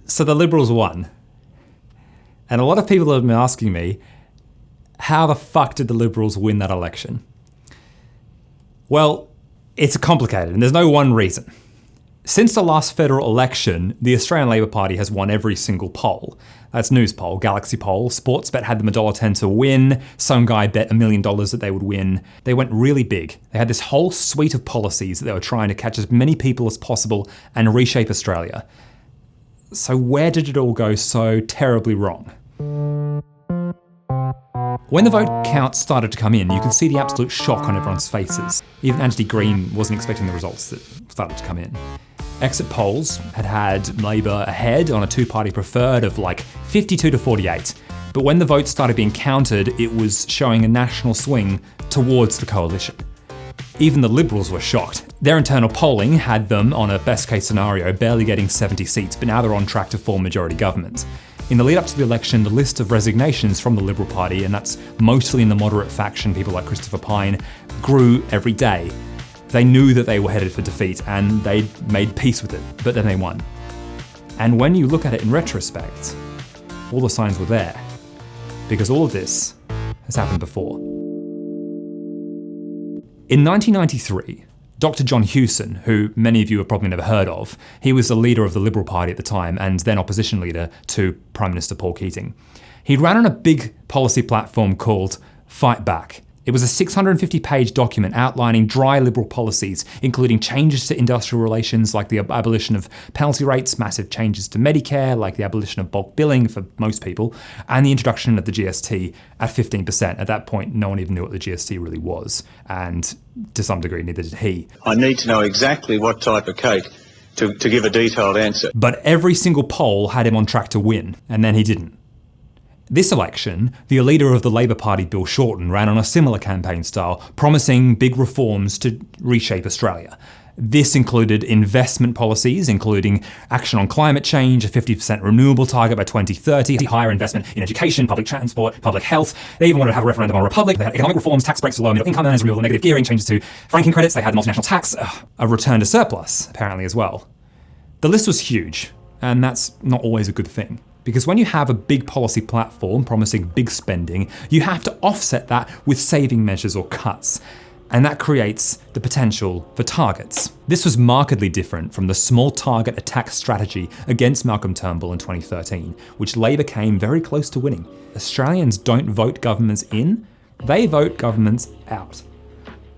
So the Liberals won. And a lot of people have been asking me, how the fuck did the Liberals win that election? Well, it's complicated and there's no one reason. Since the last federal election, the Australian Labor Party has won every single poll. That's Newspoll, Galaxy Poll, Sportsbet had them $1.10 to win, some guy bet $1 million that they would win. They went really big. They had this whole suite of policies that they were trying to catch as many people as possible and reshape Australia. So where did it all go so terribly wrong? When the vote counts started to come in, you could see the absolute shock on everyone's faces. Even Anthony Green wasn't expecting the results that started to come in. Exit polls had Labor ahead on a two-party preferred of like 52 to 48. But when the votes started being counted, it was showing a national swing towards the coalition. Even the Liberals were shocked. Their internal polling had them on a best-case scenario barely getting 70 seats, but now they're on track to form majority government. In the lead up to the election, the list of resignations from the Liberal Party, and that's mostly in the moderate faction, people like Christopher Pyne, grew every day. They knew that they were headed for defeat and they made peace with it, but then they won. And when you look at it in retrospect, all the signs were there, because all of this has happened before. In 1993, Dr. John Hewson, who many of you have probably never heard of, he was the leader of the Liberal Party at the time and then opposition leader to Prime Minister Paul Keating. He ran on a big policy platform called Fight Back. It was a 650-page document outlining dry Liberal policies, including changes to industrial relations like the abolition of penalty rates, massive changes to Medicare like the abolition of bulk billing for most people, and the introduction of the GST at 15%. At that point, no one even knew what the GST really was, and to some degree, neither did he. I need to know exactly what type of cake to give a detailed answer. But every single poll had him on track to win, and then he didn't. This election, the leader of the Labor Party, Bill Shorten, ran on a similar campaign style, promising big reforms to reshape Australia. This included investment policies, including action on climate change, a 50% renewable target by 2030, higher investment in education, public transport, public health. They even wanted to have a referendum on Republic. They had economic reforms, tax breaks for low and middle income earners, removal of negative gearing, changes to franking credits. They had multinational tax, a return to surplus, apparently, as well. The list was huge, and that's not always a good thing. Because when you have a big policy platform promising big spending, you have to offset that with saving measures or cuts. And that creates the potential for targets. This was markedly different from the small target attack strategy against Malcolm Turnbull in 2013, which Labor came very close to winning. Australians don't vote governments in, they vote governments out.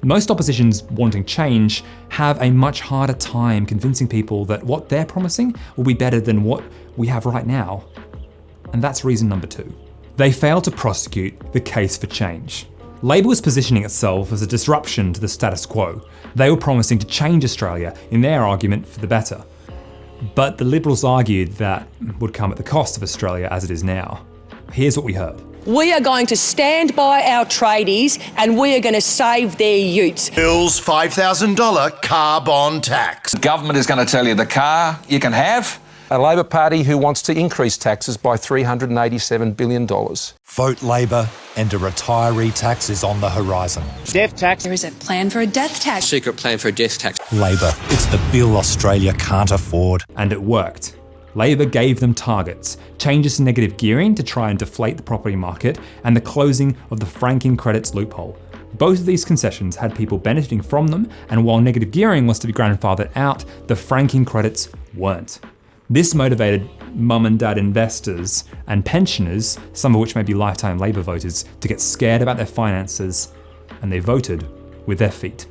Most oppositions wanting change have a much harder time convincing people that what they're promising will be better than what we have right now. And that's reason number 2. They failed to prosecute the case for change. Labor was positioning itself as a disruption to the status quo. They were promising to change Australia in their argument for the better. But the Liberals argued that would come at the cost of Australia as it is now. Here's what we heard. We are going to stand by our tradies and we are going to save their utes. Bill's $5,000 car bond tax. The government is going to tell you the car you can have. A Labor Party who wants to increase taxes by $387 billion. Vote Labor and a retiree tax is on the horizon. Death tax. There is a plan for a death tax. Secret plan for a death tax. Labor, it's the bill Australia can't afford. And it worked. Labor gave them targets, changes to negative gearing to try and deflate the property market, and the closing of the franking credits loophole. Both of these concessions had people benefiting from them, and while negative gearing was to be grandfathered out, the franking credits weren't. This motivated mum and dad investors and pensioners, some of which may be lifetime Labor voters, to get scared about their finances, and they voted with their feet.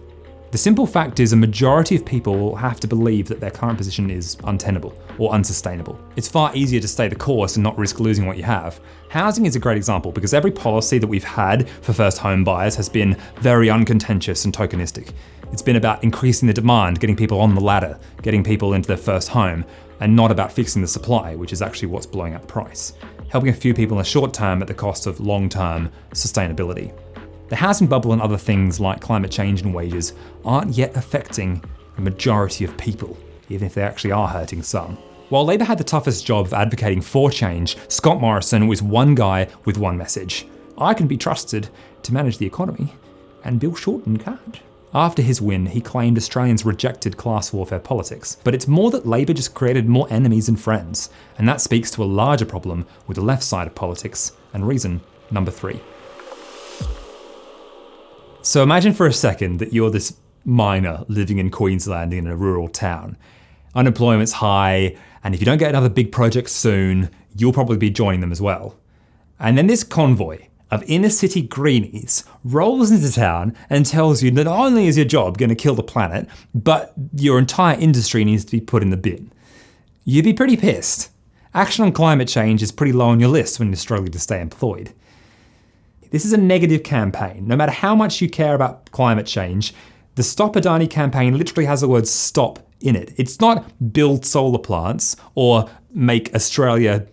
The simple fact is a majority of people will have to believe that their current position is untenable or unsustainable. It's far easier to stay the course and not risk losing what you have. Housing is a great example because every policy that we've had for first home buyers has been very uncontentious and tokenistic. It's been about increasing the demand, getting people on the ladder, getting people into their first home, and not about fixing the supply, which is actually what's blowing up the price, helping a few people in the short term at the cost of long-term sustainability. The housing bubble and other things like climate change and wages aren't yet affecting the majority of people, even if they actually are hurting some. While Labor had the toughest job of advocating for change, Scott Morrison was one guy with one message. I can be trusted to manage the economy, and Bill Shorten can't. After his win, he claimed Australians rejected class warfare politics, but it's more that Labor just created more enemies than friends, and that speaks to a larger problem with the left side of politics, and reason number 3. So imagine for a second that you're this miner living in Queensland in a rural town. Unemployment's high, and if you don't get another big project soon, you'll probably be joining them as well. And then this convoy of inner city greenies rolls into town and tells you that not only is your job going to kill the planet, but your entire industry needs to be put in the bin. You'd be pretty pissed. Action on climate change is pretty low on your list when you're struggling to stay employed. This is a negative campaign. No matter how much you care about climate change, the Stop Adani campaign literally has the word stop in it. It's not build solar plants or make Australia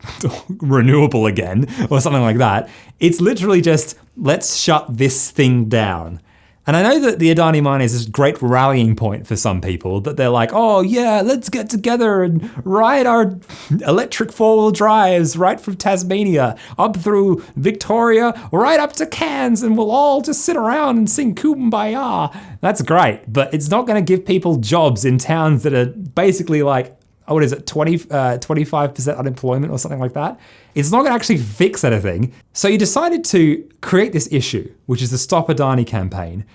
renewable again or something like that. It's literally just, let's shut this thing down. And I know that the Adani mine is this great rallying point for some people, that they're like, oh yeah, let's get together and ride our electric four-wheel drives right from Tasmania up through Victoria, right up to Cairns, and we'll all just sit around and sing Kumbaya. That's great, but it's not going to give people jobs in towns that are basically like, what is it, 25% unemployment or something like that? It's not going to actually fix anything. So you decided to create this issue, which is the Stop Adani campaign,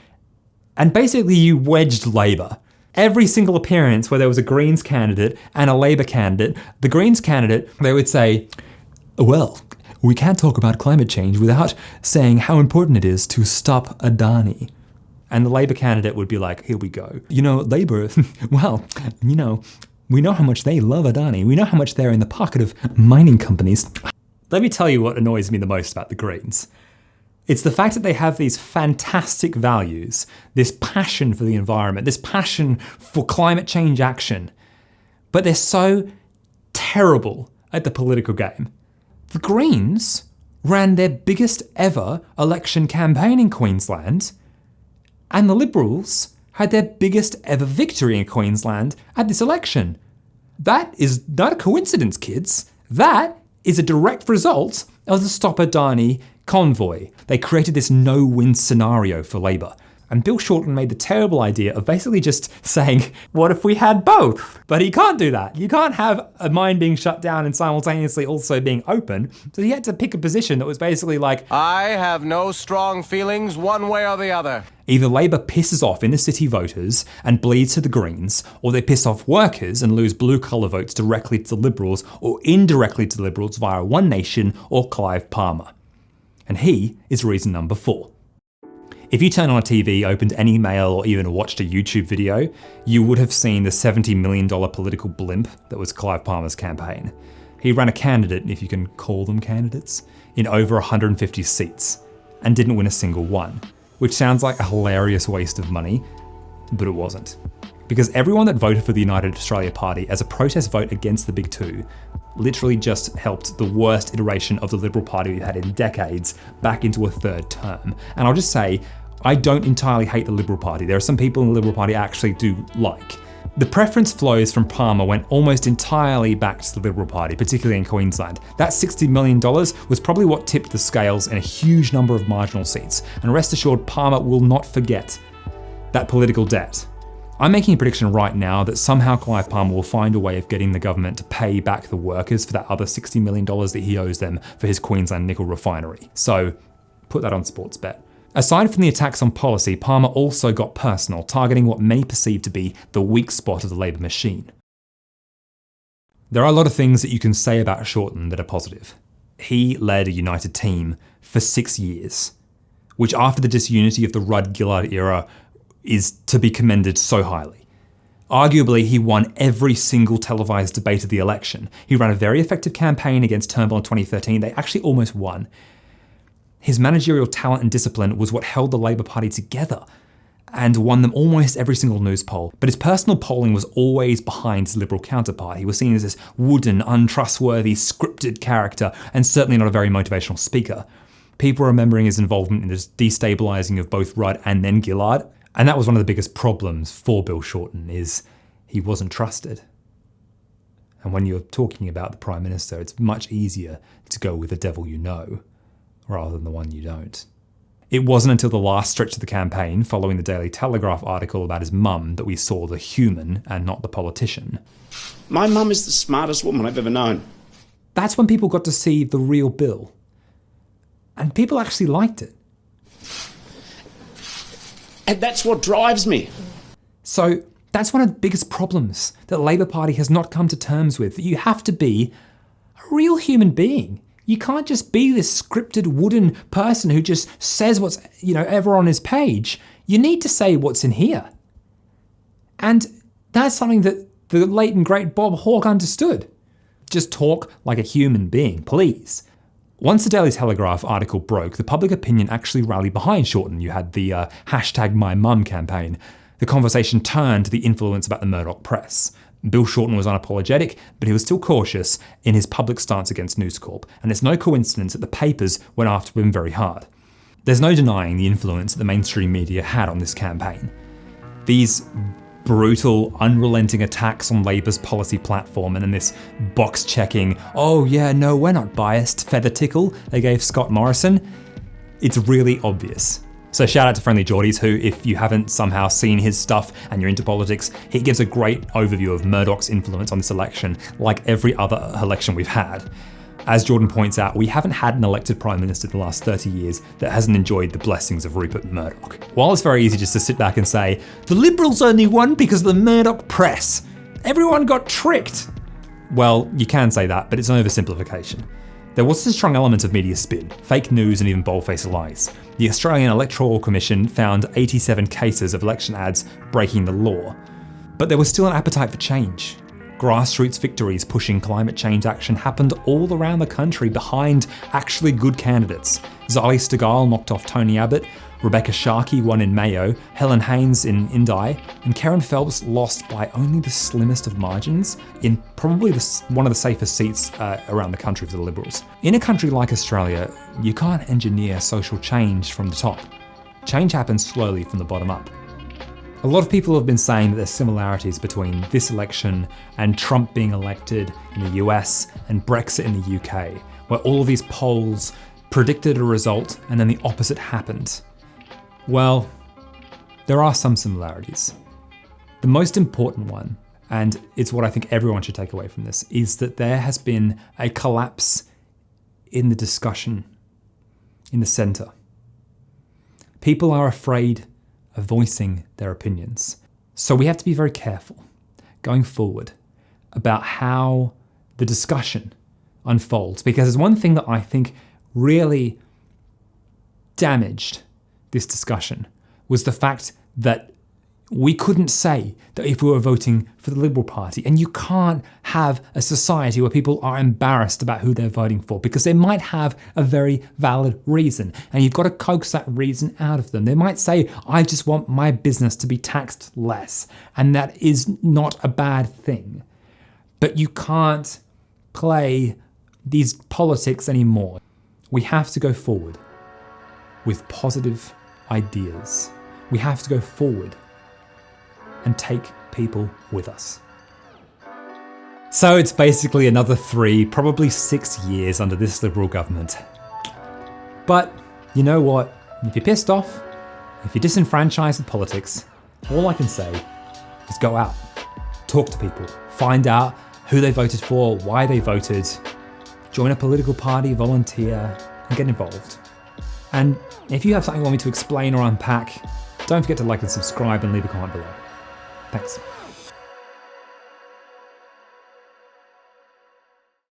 and basically you wedged Labor. Every single appearance where there was a Greens candidate and a Labor candidate, the Greens candidate, they would say, well, we can't talk about climate change without saying how important it is to stop Adani. And the Labor candidate would be like, here we go. You know, Labor, well, you know, we know how much they love Adani. We know how much they're in the pocket of mining companies. Let me tell you what annoys me the most about the Greens. It's the fact that they have these fantastic values, this passion for the environment, this passion for climate change action, but they're so terrible at the political game. The Greens ran their biggest ever election campaign in Queensland, and the Liberals had their biggest ever victory in Queensland at this election. That is not a coincidence, kids. That is a direct result of the Stop Adani convoy. They created this no-win scenario for Labor. And Bill Shorten made the terrible idea of basically just saying, what if we had both? But he can't do that. You can't have a mine being shut down and simultaneously also being open. So he had to pick a position that was basically like, I have no strong feelings one way or the other. Either Labor pisses off inner city voters and bleeds to the Greens, or they piss off workers and lose blue collar votes directly to the Liberals or indirectly to the Liberals via One Nation or Clive Palmer. And he is reason number 4. If you turn on a TV, opened any mail, or even watched a YouTube video, you would have seen the $70 million political blimp that was Clive Palmer's campaign. He ran a candidate, if you can call them candidates, in over 150 seats, and didn't win a single one, which sounds like a hilarious waste of money, but it wasn't. Because everyone that voted for the United Australia Party as a protest vote against the Big Two literally just helped the worst iteration of the Liberal Party we've had in decades back into a third term. And I'll just say, I don't entirely hate the Liberal Party. There are some people in the Liberal Party I actually do like. The preference flows from Palmer went almost entirely back to the Liberal Party, particularly in Queensland. That $60 million was probably what tipped the scales in a huge number of marginal seats. And rest assured, Palmer will not forget that political debt. I'm making a prediction right now that somehow Clive Palmer will find a way of getting the government to pay back the workers for that other $60 million that he owes them for his Queensland nickel refinery. So put that on sports bet. Aside from the attacks on policy, Palmer also got personal, targeting what many perceive to be the weak spot of the Labor machine. There are a lot of things that you can say about Shorten that are positive. He led a united team for 6 years, which after the disunity of the Rudd-Gillard era is to be commended so highly. Arguably, he won every single televised debate of the election. He ran a very effective campaign against Turnbull in 2013. They actually almost won. His managerial talent and discipline was what held the Labor Party together and won them almost every single news poll. But his personal polling was always behind his Liberal counterpart. He was seen as this wooden, untrustworthy, scripted character, and certainly not a very motivational speaker. People remembering his involvement in this destabilising of both Rudd and then Gillard. And that was one of the biggest problems for Bill Shorten, is he wasn't trusted. And when you're talking about the Prime Minister, it's much easier to go with the devil you know, rather than the one you don't. It wasn't until the last stretch of the campaign, following the Daily Telegraph article about his mum, that we saw the human and not the politician. My mum is the smartest woman I've ever known. That's when people got to see the real Bill. And people actually liked it. And that's what drives me. So that's one of the biggest problems that the Labour Party has not come to terms with. That you have to be a real human being. You can't just be this scripted wooden person who just says what's, ever on his page. You need to say what's in here. And that's something that the late and great Bob Hawke understood. Just talk like a human being, please. Once the Daily Telegraph article broke, the public opinion actually rallied behind Shorten. You had the #MyMum campaign. The conversation turned to the influence about the Murdoch press. Bill Shorten was unapologetic, but he was still cautious in his public stance against News Corp, and it's no coincidence that the papers went after him very hard. There's no denying the influence that the mainstream media had on this campaign. These brutal, unrelenting attacks on Labour's policy platform, and then this box-checking, oh yeah, no, we're not biased, feather tickle they gave Scott Morrison, it's really obvious. So shout out to FriendlyJordies, who, if you haven't somehow seen his stuff and you're into politics, he gives a great overview of Murdoch's influence on this election, like every other election we've had. As Jordan points out, we haven't had an elected Prime Minister in the last 30 years that hasn't enjoyed the blessings of Rupert Murdoch. While it's very easy just to sit back and say, the Liberals only won because of the Murdoch press. Everyone got tricked. Well, you can say that, but it's an oversimplification. There was a strong element of media spin, fake news and even bold-faced lies. The Australian Electoral Commission found 87 cases of election ads breaking the law. But there was still an appetite for change. Grassroots victories pushing climate change action happened all around the country behind actually good candidates. Zali Steggall knocked off Tony Abbott, Rebecca Sharkey won in Mayo, Helen Haynes in Indi, and Karen Phelps lost by only the slimmest of margins in probably one of the safest seats around the country for the Liberals. In a country like Australia, you can't engineer social change from the top. Change happens slowly from the bottom up. A lot of people have been saying that there's similarities between this election and Trump being elected in the US and Brexit in the UK, where all of these polls predicted a result and then the opposite happened. Well, there are some similarities. The most important one, and it's what I think everyone should take away from this, is that there has been a collapse in the discussion in the centre. People are afraid of voicing their opinions. So we have to be very careful going forward about how the discussion unfolds, because there's one thing that I think really damaged this discussion was the fact that we couldn't say that if we were voting for the Liberal Party, and you can't have a society where people are embarrassed about who they're voting for because they might have a very valid reason, and you've got to coax that reason out of them. They might say, I just want my business to be taxed less, and that is not a bad thing. But you can't play these politics anymore. We have to go forward with positive ideas. We have to go forward and take people with us. So it's basically another 3, probably 6 years under this Liberal government. But you know what? If you're pissed off, if you're disenfranchised with politics, all I can say is go out, talk to people, find out who they voted for, why they voted, join a political party, volunteer, and get involved. And if you have something you want me to explain or unpack, don't forget to like and subscribe and leave a comment below. Thanks.